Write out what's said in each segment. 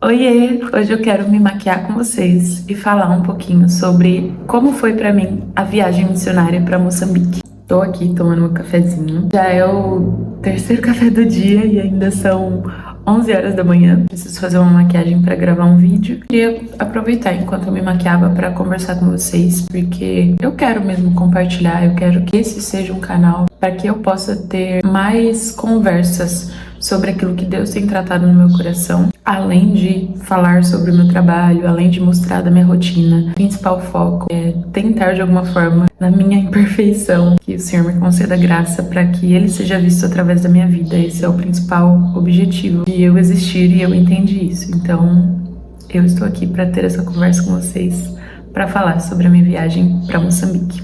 Oiê! Hoje eu quero me maquiar com vocês e falar um pouquinho sobre como foi pra mim a viagem missionária pra Moçambique. Tô aqui tomando um cafezinho. Já é o terceiro café do dia e ainda são 11 horas da manhã. Preciso fazer uma maquiagem pra gravar um vídeo. Queria aproveitar enquanto eu me maquiava pra conversar com vocês, porque eu quero mesmo compartilhar, eu quero que esse seja um canal para que eu possa ter mais conversas sobre aquilo que Deus tem tratado no meu coração, além de falar sobre o meu trabalho, além de mostrar da minha rotina. O principal foco é tentar de alguma forma, na minha imperfeição, que o Senhor me conceda graça para que Ele seja visto através da minha vida. Esse é o principal objetivo de eu existir e eu entendi isso. Então, eu estou aqui para ter essa conversa com vocês, para falar sobre a minha viagem para Moçambique.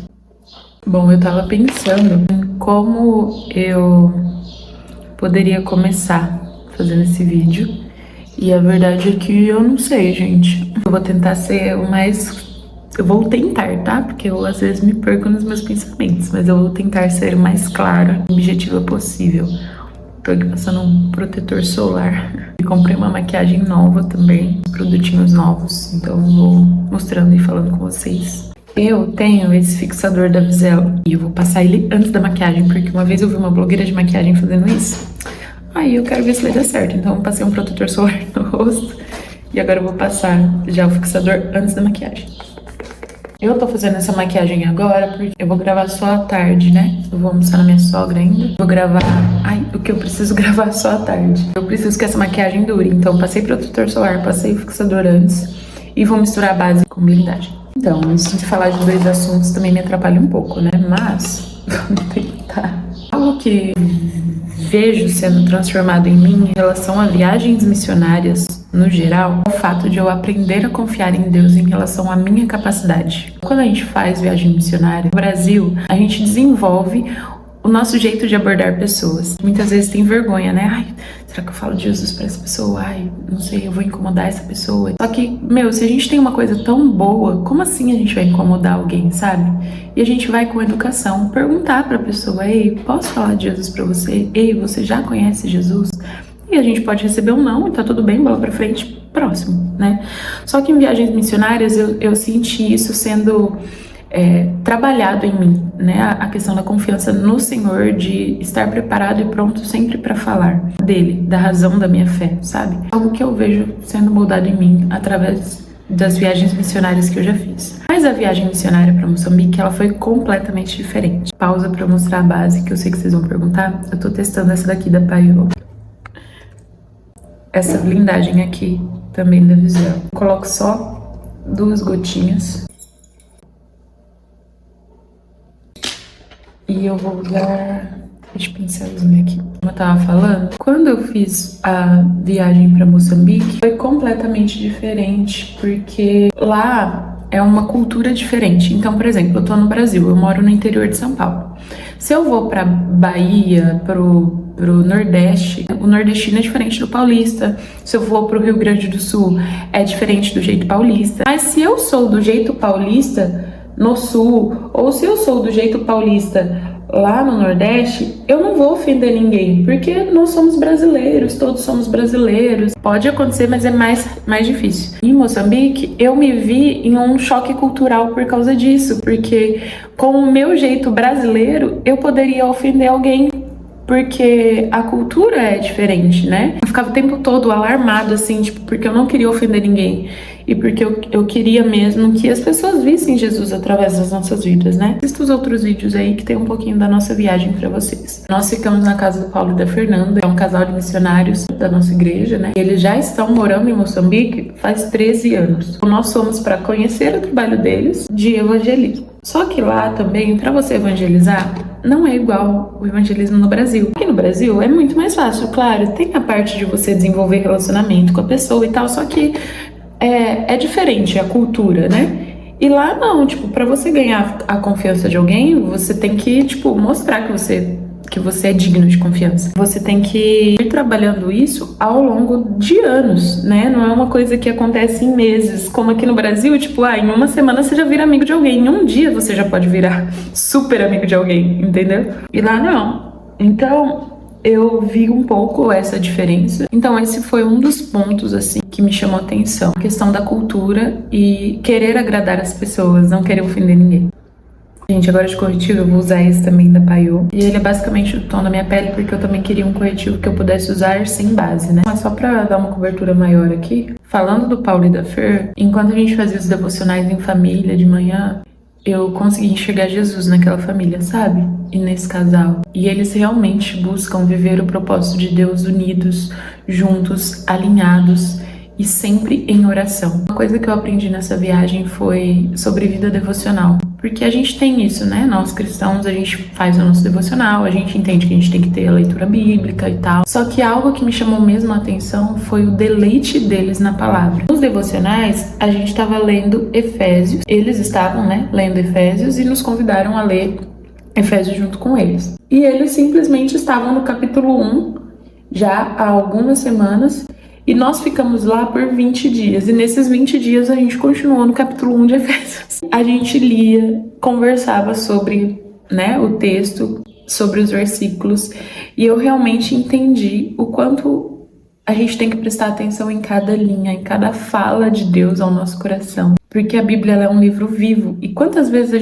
Bom, eu tava pensando em como eu poderia começar fazendo esse vídeo. E a verdade é que eu não sei, gente. Eu vou tentar ser o mais... Eu vou tentar, tá? Porque eu às vezes me perco nos meus pensamentos. Mas eu vou tentar ser o mais clara e objetiva possível. Tô aqui passando um protetor solar. E comprei uma maquiagem nova também. Produtinhos novos. Então eu vou mostrando e falando com vocês. Eu tenho esse fixador da Visel e eu vou passar ele antes da maquiagem, porque uma vez eu vi uma blogueira de maquiagem fazendo isso. Aí eu quero ver se vai dar certo, então eu passei um protetor solar no rosto e agora eu vou passar já o fixador antes da maquiagem. Eu tô fazendo essa maquiagem agora porque eu vou gravar só à tarde, né? Eu vou almoçar na minha sogra ainda. Vou gravar... o que eu preciso gravar só à tarde. Eu preciso que essa maquiagem dure, então passei protetor solar, passei o fixador antes e vou misturar a base com blindagem. Então, isso de falar de dois assuntos também me atrapalha um pouco, né? Mas, vamos tentar. Algo que vejo sendo transformado em mim em relação a viagens missionárias, no geral, é o fato de eu aprender a confiar em Deus em relação à minha capacidade. Quando a gente faz viagem missionária, no Brasil, a gente desenvolve o nosso jeito de abordar pessoas. Muitas vezes tem vergonha, né? Ai, será que eu falo de Jesus pra essa pessoa? Ai, não sei, eu vou incomodar essa pessoa. Só que, se a gente tem uma coisa tão boa, como assim a gente vai incomodar alguém, sabe? E a gente vai com educação perguntar pra pessoa: ei, posso falar de Jesus pra você? Ei, você já conhece Jesus? E a gente pode receber um não, e tá tudo bem, bola pra frente, próximo, né? Só que em viagens missionárias eu senti isso sendo... trabalhado em mim, né? A questão da confiança no Senhor, de estar preparado e pronto sempre para falar dele, da razão da minha fé, sabe? Algo que eu vejo sendo moldado em mim através das viagens missionárias que eu já fiz. Mas a viagem missionária para Moçambique, ela foi completamente diferente. Pausa para eu mostrar a base, que eu sei que vocês vão perguntar. Eu tô testando essa daqui da Paiol. Essa blindagem aqui, também da Visel. Coloco só 2 gotinhas. E eu vou usar esse pincelzinho aqui. Como eu tava falando, quando eu fiz a viagem para Moçambique, foi completamente diferente, porque lá é uma cultura diferente. Então, por exemplo, eu tô no Brasil, eu moro no interior de São Paulo. Se eu vou pra Bahia, pro Nordeste, o nordestino é diferente do paulista. Se eu vou pro Rio Grande do Sul, é diferente do jeito paulista. Mas se eu sou do jeito paulista no sul, ou se eu sou do jeito paulista lá no Nordeste, eu não vou ofender ninguém, porque nós somos brasileiros, todos somos brasileiros. Pode acontecer, mas é mais difícil. Em Moçambique, eu me vi em um choque cultural por causa disso, porque com o meu jeito brasileiro, eu poderia ofender alguém, porque a cultura é diferente, né? Eu ficava o tempo todo alarmado, assim, porque eu não queria ofender ninguém. E porque eu queria mesmo que as pessoas vissem Jesus através das nossas vidas, né? Assista os outros vídeos aí que tem um pouquinho da nossa viagem pra vocês. Nós ficamos na casa do Paulo e da Fernanda, é um casal de missionários da nossa igreja, né? Eles já estão morando em Moçambique faz 13 anos. Nós fomos para conhecer o trabalho deles de evangelismo. Só que lá também, para você evangelizar, não é igual o evangelismo no Brasil. Aqui no Brasil é muito mais fácil, claro. Tem a parte de você desenvolver relacionamento com a pessoa e tal, só que é diferente a cultura, né? E lá não, pra você ganhar a confiança de alguém, você tem que, mostrar que você é digno de confiança. Você tem que ir trabalhando isso ao longo de anos, né? Não é uma coisa que acontece em meses, como aqui no Brasil, em uma semana você já vira amigo de alguém, em um dia você já pode virar super amigo de alguém, entendeu? E lá não. Então, eu vi um pouco essa diferença. Então, esse foi um dos pontos, assim, que me chamou atenção. A questão da cultura e querer agradar as pessoas, não querer ofender ninguém. Gente, agora de corretivo eu vou usar esse também da Paiô. E ele é basicamente o tom da minha pele, porque eu também queria um corretivo que eu pudesse usar sem base, né? Mas só pra dar uma cobertura maior aqui. Falando do Paulo e da Fer, enquanto a gente fazia os devocionais em família de manhã, eu consegui enxergar Jesus naquela família, sabe? E nesse casal. E eles realmente buscam viver o propósito de Deus unidos, juntos, alinhados e sempre em oração. Uma coisa que eu aprendi nessa viagem foi sobre vida devocional. Porque a gente tem isso, né? Nós cristãos, a gente faz o nosso devocional, a gente entende que a gente tem que ter a leitura bíblica e tal. Só que algo que me chamou mesmo a atenção foi o deleite deles na palavra. Nos devocionais, a gente estava lendo Efésios. Eles estavam, né, lendo Efésios e nos convidaram a ler Efésios junto com eles. E eles simplesmente estavam no capítulo 1, já há algumas semanas, e nós ficamos lá por 20 dias. E nesses 20 dias a gente continuou no capítulo 1 de Efésios. A gente lia, conversava sobre, né, o texto, sobre os versículos. E eu realmente entendi o quanto a gente tem que prestar atenção em cada linha, em cada fala de Deus ao nosso coração. Porque a Bíblia ela é um livro vivo. E quantas vezes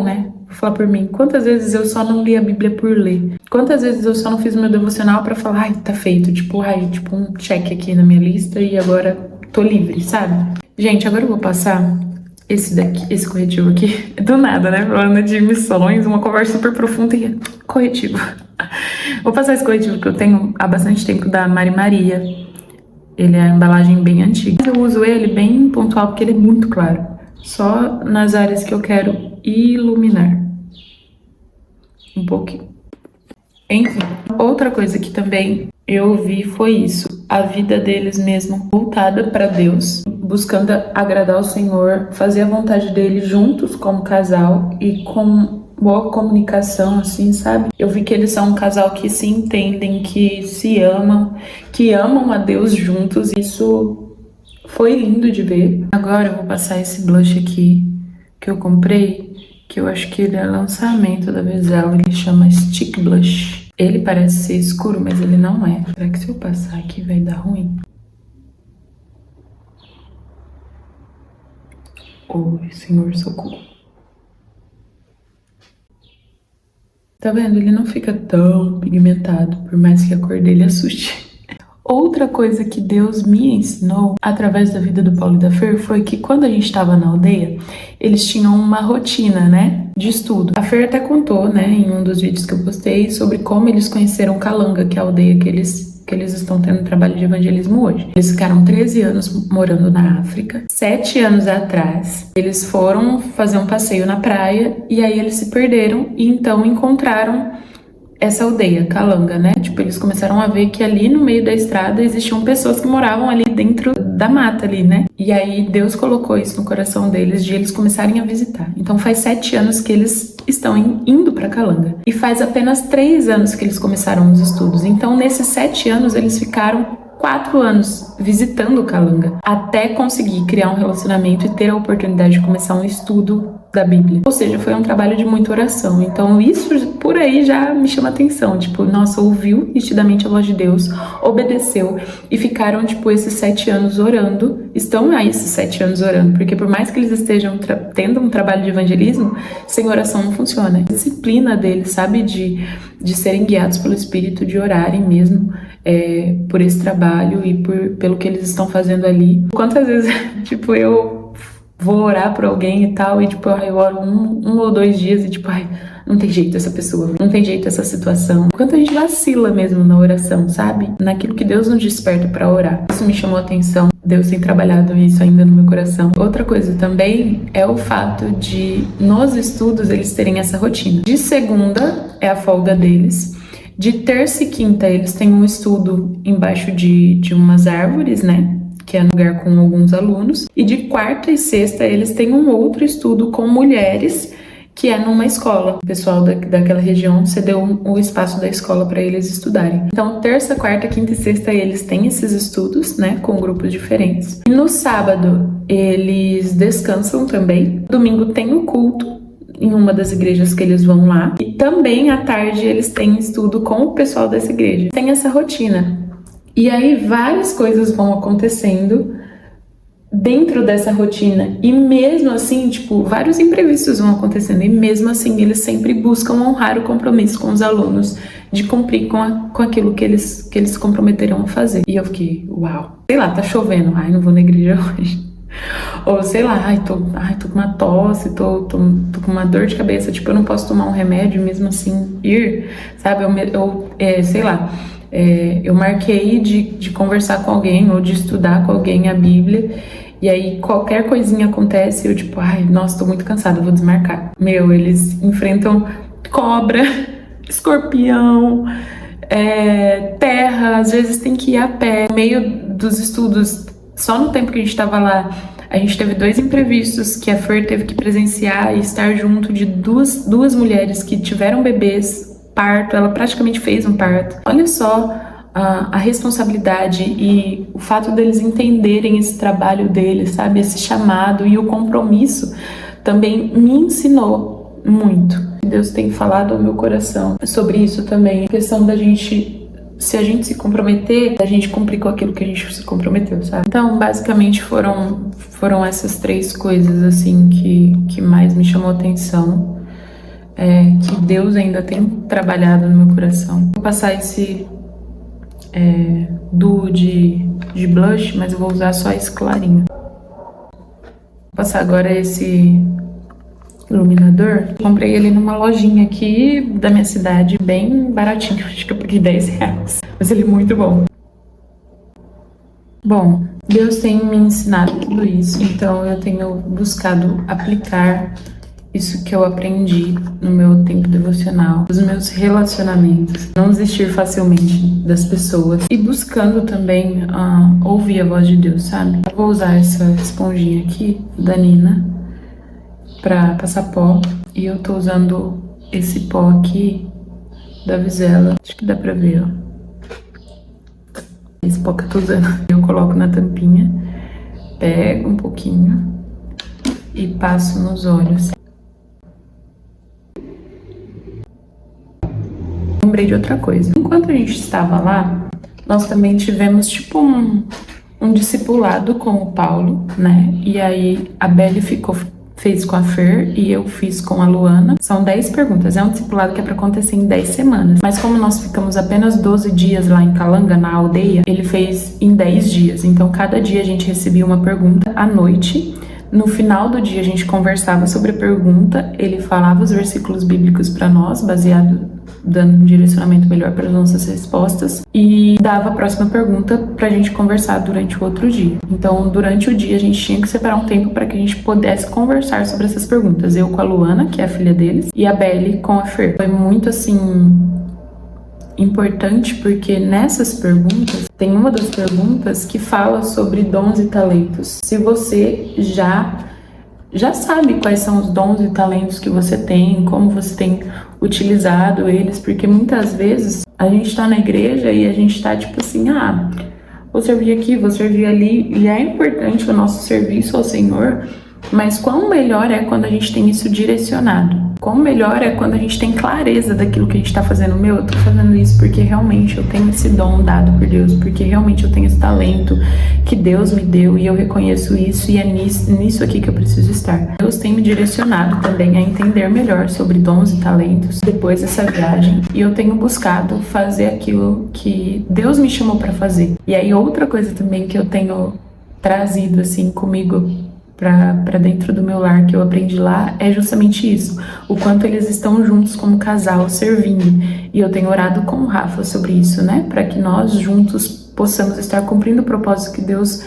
né? Vou falar por mim. Quantas vezes eu só não li a Bíblia por ler? Quantas vezes eu só não fiz meu devocional pra falar, ai, tá feito. Tipo um check aqui na minha lista e agora tô livre, sabe? Gente, agora eu vou passar esse corretivo aqui. Do nada, né? Falando de missões, uma conversa super profunda e corretivo. Vou passar esse corretivo que eu tenho há bastante tempo da Mari Maria. Ele é a embalagem bem antiga. Eu uso ele bem pontual porque ele é muito claro. Só nas áreas que eu quero iluminar um pouquinho. Enfim, outra coisa que também eu vi foi isso. A vida deles mesmo voltada para Deus, buscando agradar o Senhor, fazer a vontade dele juntos como casal e com boa comunicação, assim, sabe? Eu vi que eles são um casal que se entendem, que se amam, que amam a Deus juntos. Isso foi lindo de ver. Agora eu vou passar esse blush aqui que eu comprei, que eu acho que ele é lançamento da Bezella, ele chama Stick Blush. Ele parece ser escuro, mas ele não é. Será que se eu passar aqui vai dar ruim? Oi, Senhor, socorro. Tá vendo? Ele não fica tão pigmentado, por mais que a cor dele assuste. Outra coisa que Deus me ensinou através da vida do Paulo e da Fer foi que quando a gente estava na aldeia, eles tinham uma rotina, né, de estudo. A Fer até contou, né, em um dos vídeos que eu postei sobre como eles conheceram Calanga, que é a aldeia que eles estão tendo trabalho de evangelismo hoje. Eles ficaram 13 anos morando na África. 7 anos atrás, eles foram fazer um passeio na praia e aí eles se perderam e então encontraram essa aldeia, Calanga, né? Tipo, eles começaram a ver que ali no meio da estrada existiam pessoas que moravam ali dentro da mata ali, né? E aí Deus colocou isso no coração deles de eles começarem a visitar. Então faz 7 anos que eles estão indo pra Calanga. E faz apenas 3 anos que eles começaram os estudos. Então nesses 7 anos eles ficaram 4 anos visitando Calanga até conseguir criar um relacionamento e ter a oportunidade de começar um estudo da Bíblia. Ou seja, foi um trabalho de muita oração. Então isso por aí já me chama atenção. Tipo, nossa, ouviu nitidamente a voz de Deus, obedeceu e ficaram, tipo, esses 7 anos orando. Estão aí esses 7 anos orando, porque por mais que eles estejam tendo um trabalho de evangelismo, sem oração não funciona. A disciplina deles, sabe, de serem guiados pelo Espírito, de orarem mesmo por esse trabalho e pelo que eles estão fazendo ali. Quantas vezes, tipo, eu vou orar por alguém e tal, e tipo, eu oro um ou 2 dias e tipo, ai, não tem jeito essa pessoa, não tem jeito essa situação. Quanto a gente vacila mesmo na oração, sabe? Naquilo que Deus nos desperta pra orar. Isso me chamou a atenção. Deus tem trabalhado isso ainda no meu coração. Outra coisa também é o fato de, nos estudos, eles terem essa rotina. De segunda é a folga deles. De terça e quinta eles têm um estudo embaixo de umas árvores, né? Que é no lugar com alguns alunos. E de quarta e sexta eles têm um outro estudo com mulheres, que é numa escola. O pessoal daquela região cedeu o espaço da escola para eles estudarem. Então, terça, quarta, quinta e sexta eles têm esses estudos, né, com grupos diferentes. E no sábado eles descansam também. Domingo tem o culto em uma das igrejas que eles vão lá. E também à tarde eles têm estudo com o pessoal dessa igreja. Tem essa rotina. E aí várias coisas vão acontecendo dentro dessa rotina, e mesmo assim, tipo, vários imprevistos vão acontecendo, e mesmo assim eles sempre buscam honrar o compromisso com os alunos de cumprir com aquilo que eles se comprometeram a fazer. E eu fiquei, uau, sei lá, tá chovendo, ai, não vou na igreja hoje. Ou sei lá, tô com uma tosse, tô com uma dor de cabeça, tipo, eu não posso tomar um remédio mesmo assim ir, sabe? Sei lá, eu marquei de conversar com alguém ou de estudar com alguém a Bíblia, e aí qualquer coisinha acontece, eu tipo, ai, nossa, tô muito cansada, vou desmarcar. Meu, eles enfrentam cobra, escorpião, terra, às vezes tem que ir a pé. No meio dos estudos, só no tempo que a gente tava lá, a gente teve 2 imprevistos que a Fer teve que presenciar e estar junto de duas mulheres que tiveram bebês, parto, ela praticamente fez um parto. Olha só a responsabilidade e o fato deles entenderem esse trabalho deles, sabe? Esse chamado e o compromisso também me ensinou muito. Deus tem falado ao meu coração sobre isso também. A questão da gente, se a gente se comprometer, a gente cumprir com aquilo que a gente se comprometeu, sabe? Então, basicamente, foram essas 3 coisas, assim, que mais me chamou a atenção. Que Deus ainda tem trabalhado no meu coração. Vou passar esse duo de blush, mas eu vou usar só esse clarinho. Vou passar agora esse iluminador. Comprei ele numa lojinha aqui da minha cidade, bem baratinho, acho que eu paguei R$10, mas ele é muito bom. Bom, Deus tem me ensinado tudo isso, então eu tenho buscado aplicar isso que eu aprendi no meu tempo devocional, os meus relacionamentos, não desistir facilmente das pessoas e buscando também ouvir a voz de Deus, sabe? Eu vou usar essa esponjinha aqui da Nina pra passar pó, e eu tô usando esse pó aqui da Vizela, acho que dá pra ver, ó. Esse pó que eu tô usando, eu coloco na tampinha, pego um pouquinho e passo nos olhos. Lembrei de outra coisa. Enquanto a gente estava lá, nós também tivemos tipo um discipulado com o Paulo, né? E aí a Belle fez com a Fer e eu fiz com a Luana. São 10 perguntas. É um discipulado que é para acontecer em 10 semanas. Mas como nós ficamos apenas 12 dias lá em Calanga, na aldeia, ele fez em 10 dias. Então cada dia a gente recebia uma pergunta à noite. No final do dia a gente conversava sobre a pergunta, ele falava os versículos bíblicos para nós, dando um direcionamento melhor para as nossas respostas, e dava a próxima pergunta para a gente conversar durante o outro dia. Então, durante o dia a gente tinha que separar um tempo para que a gente pudesse conversar sobre essas perguntas. Eu com a Luana, que é a filha deles, e a Belle com a Fer. Foi muito assim importante, porque nessas perguntas tem uma das perguntas que fala sobre dons e talentos. Se você já sabe quais são os dons e talentos que você tem, como você tem utilizado eles, porque muitas vezes a gente tá na igreja e a gente tá tipo assim, vou servir aqui, vou servir ali, e é importante o nosso serviço ao Senhor, mas quão melhor é quando a gente tem isso direcionado. Quão melhor é quando a gente tem clareza daquilo que a gente tá fazendo. Eu tô fazendo isso porque realmente eu tenho esse dom dado por Deus, porque realmente eu tenho esse talento que Deus me deu e eu reconheço isso, e é nisso aqui que eu preciso estar. Deus tem me direcionado também a entender melhor sobre dons e talentos depois dessa viagem, e eu tenho buscado fazer aquilo que Deus me chamou para fazer. E aí outra coisa também que eu tenho trazido assim comigo para dentro do meu lar, que eu aprendi lá, é justamente isso, o quanto eles estão juntos como casal, servindo. E eu tenho orado com o Rafa sobre isso, né, para que nós juntos possamos estar cumprindo o propósito que Deus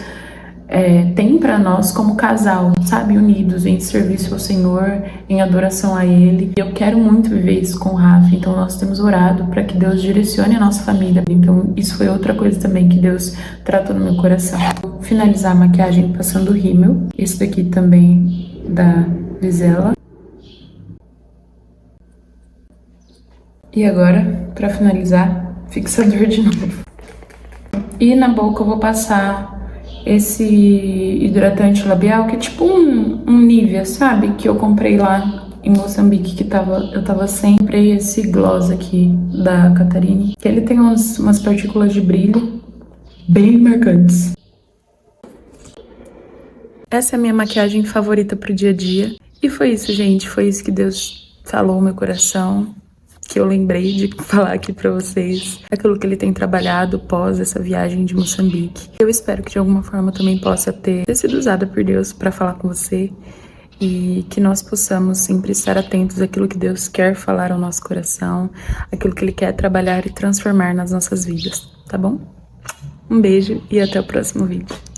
tem para nós como casal, sabe, unidos em serviço ao Senhor, em adoração a Ele. E eu quero muito viver isso com o Rafa, então nós temos orado para que Deus direcione a nossa família. Então isso foi outra coisa também que Deus tratou no meu coração. Vou finalizar a maquiagem passando o rímel, esse daqui também da Vizela. E agora, para finalizar, fixador de novo. E na boca eu vou passar esse hidratante labial, que é tipo um Nivea, sabe? Que eu comprei lá em Moçambique, que eu tava sempre esse gloss aqui da Catarine, que ele tem umas partículas de brilho, bem marcantes. Essa é a minha maquiagem favorita pro dia a dia. E foi isso, gente. Foi isso que Deus falou no meu coração, que eu lembrei de falar aqui pra vocês. Aquilo que ele tem trabalhado pós essa viagem de Moçambique. Eu espero que de alguma forma também possa ter sido usada por Deus pra falar com você. E que nós possamos sempre estar atentos àquilo que Deus quer falar ao nosso coração, aquilo que Ele quer trabalhar e transformar nas nossas vidas, tá bom? Um beijo e até o próximo vídeo.